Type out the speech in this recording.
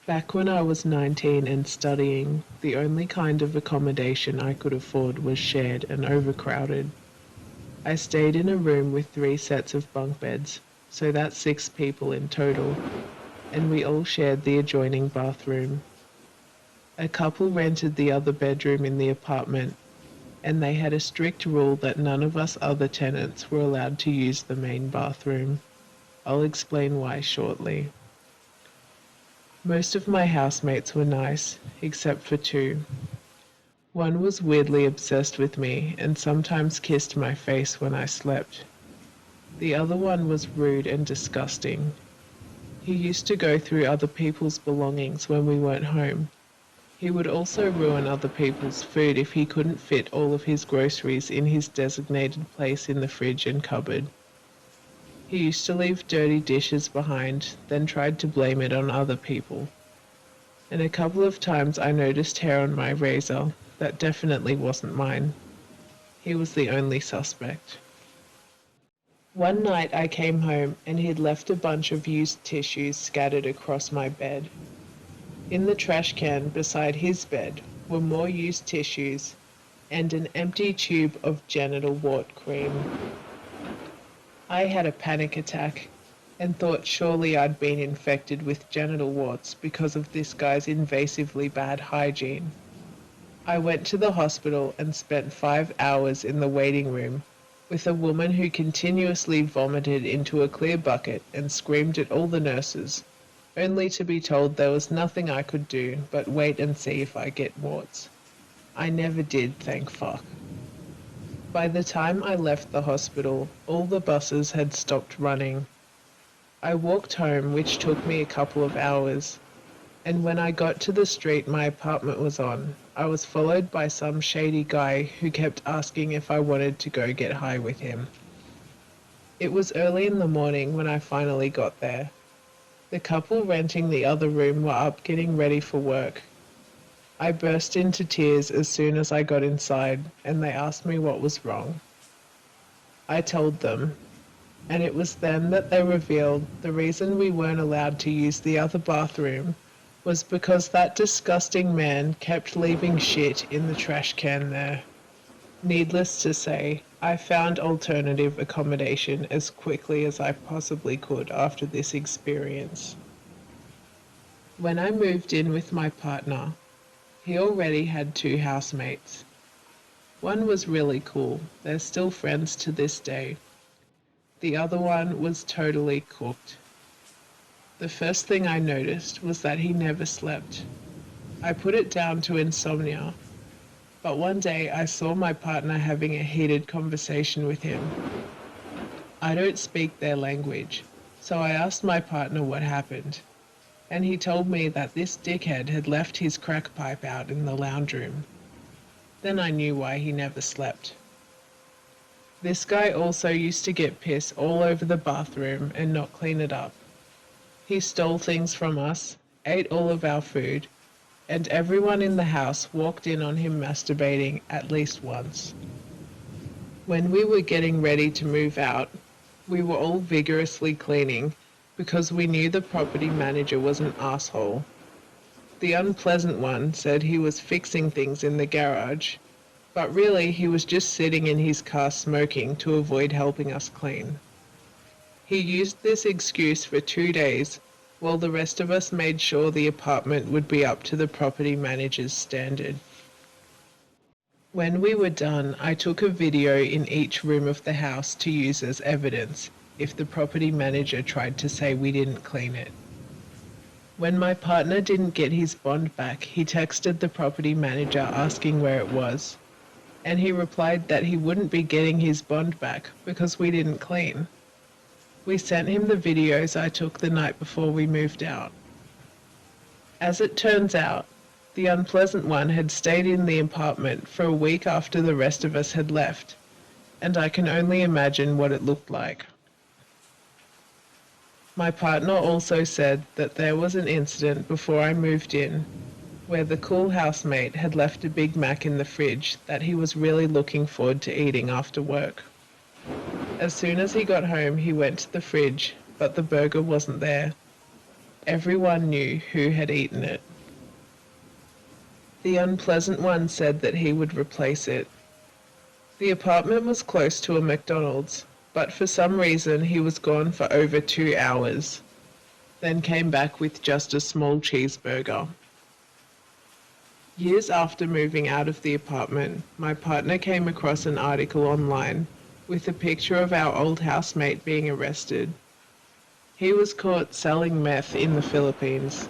Back when I was 19 and studying, the only kind of accommodation I could afford was shared and overcrowded. I stayed in a room with 3 sets of bunk beds, so that's 6 people in total, and we all shared the adjoining bathroom. A couple rented the other bedroom in the apartment, and they had a strict rule that none of us other tenants were allowed to use the main bathroom. I'll explain why shortly. Most of my housemates were nice, except for two. One was weirdly obsessed with me and sometimes kissed my face when I slept. The other one was rude and disgusting. He used to go through other people's belongings when we weren't home. He would also ruin other people's food if he couldn't fit all of his groceries in his designated place in the fridge and cupboard. He used to leave dirty dishes behind, then tried to blame it on other people. And a couple of times I noticed hair on my razor that definitely wasn't mine. He was the only suspect. One night I came home and he'd left a bunch of used tissues scattered across my bed. In the trash can beside his bed were more used tissues and an empty tube of genital wart cream. I had a panic attack and thought surely I'd been infected with genital warts because of this guy's invasively bad hygiene. I went to the hospital and spent 5 hours in the waiting room with a woman who continuously vomited into a clear bucket and screamed at all the nurses, only to be told there was nothing I could do but wait and see if I get warts. I never did, thank fuck. By the time I left the hospital, all the buses had stopped running. I walked home, which took me a couple of hours, and when I got to the street my apartment was on, I was followed by some shady guy who kept asking if I wanted to go get high with him. It was early in the morning when I finally got there. The couple renting the other room were up getting ready for work. I burst into tears as soon as I got inside, and they asked me what was wrong. I told them, and it was then that they revealed the reason we weren't allowed to use the other bathroom was because that disgusting man kept leaving shit in the trash can there. Needless to say, I found alternative accommodation as quickly as I possibly could after this experience. When I moved in with my partner, he already had 2 housemates. One was really cool, they're still friends to this day. The other one was totally cooked. The first thing I noticed was that he never slept. I put it down to insomnia, but one day I saw my partner having a heated conversation with him. I don't speak their language, so I asked my partner what happened, and he told me that this dickhead had left his crack pipe out in the lounge room. Then I knew why he never slept. This guy also used to get piss all over the bathroom and not clean it up. He stole things from us, ate all of our food, and everyone in the house walked in on him masturbating at least once. When we were getting ready to move out, we were all vigorously cleaning because we knew the property manager was an asshole. The unpleasant one said he was fixing things in the garage, but really he was just sitting in his car smoking to avoid helping us clean. He used this excuse for 2 days while the rest of us made sure the apartment would be up to the property manager's standard. When we were done, I took a video in each room of the house to use as evidence if the property manager tried to say we didn't clean it. When my partner didn't get his bond back, he texted the property manager asking where it was, and he replied that he wouldn't be getting his bond back because we didn't clean. We sent him the videos I took the night before we moved out. As it turns out, the unpleasant one had stayed in the apartment for a week after the rest of us had left, and I can only imagine what it looked like. My partner also said that there was an incident before I moved in where the cool housemate had left a Big Mac in the fridge that he was really looking forward to eating after work. As soon as he got home, he went to the fridge, but the burger wasn't there. Everyone knew who had eaten it. The unpleasant one said that he would replace it. The apartment was close to a McDonald's, but for some reason he was gone for over 2 hours, then came back with just a small cheeseburger. Years after moving out of the apartment, my partner came across an article online with a picture of our old housemate being arrested. He was caught selling meth in the Philippines.